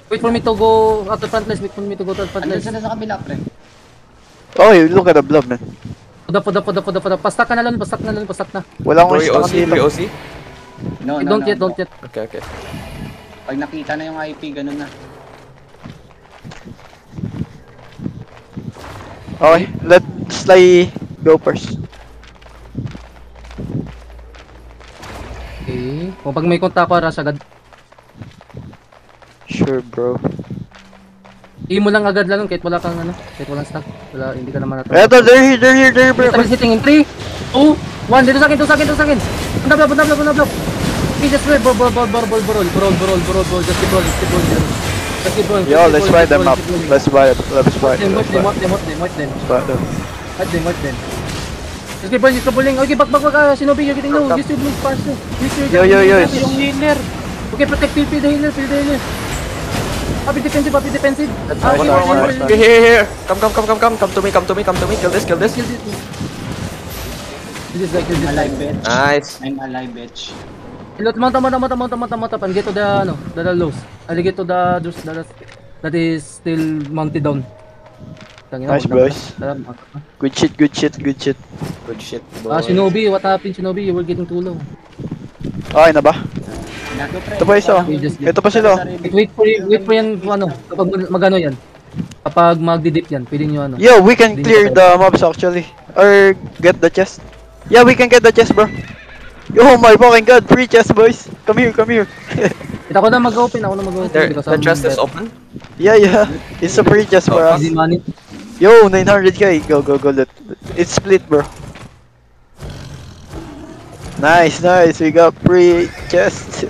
Wait for me to go out the front list. Wait for me to go to the front Andun list. sila sa kabila, pre. Oh, look at the blob, man. Puda. Pastak ka na lang. Pastak na. Wala akong Bro, stock OC, dito. bro, OC. No, Don't yet. Okay. Pag nakita na yung IP, ganun na. Okay, let's Sly go first. Okay. Kung pag may konta ko, rush agad. Sure, bro. I-mo lang agad lang kahit wala kang ano. Kahit walang stock. Hindi ka naman Eto, they're here, bro. Stabilis hitting in 3, 2, 1. Dito sa akin. Punta block. Okay, just wait. Bro. Just keep rolling. Yo, let's ride them up. Let's ride them. Wipe them. Just keep rolling. Okay, back. Shinobi, you're getting low. Just move faster. Yo. Yung healer. Okay, protect the healer. Happy defensive. One. Here. Come to me. Kill this. Kill this guy. Alive, bitch. Nice. I'm alive, bitch. Mount and get to the lows. I'll get to the juice that is still mounted down. Nice, boys. Good shit. Good shit, boy. Shinobi, what happened, Shinobi? You were getting too low. Okay na ba? Nago, pre. Ito pa isa. Ito pa sila. Wait for yan, kapag magano yan. Kapag magdi-dip yan, pwede nyo ano. Yo, we can clear the mobs actually. Or get the chest. Yeah, we can get the chest, bro. Oh my fucking god, free chest, boys. Come here. Ako na mag-open. The chest is open. Yeah. It's a free chest for us. Easy money. Yo, 900k. Go. It's split, bro. Nice. We got free chest.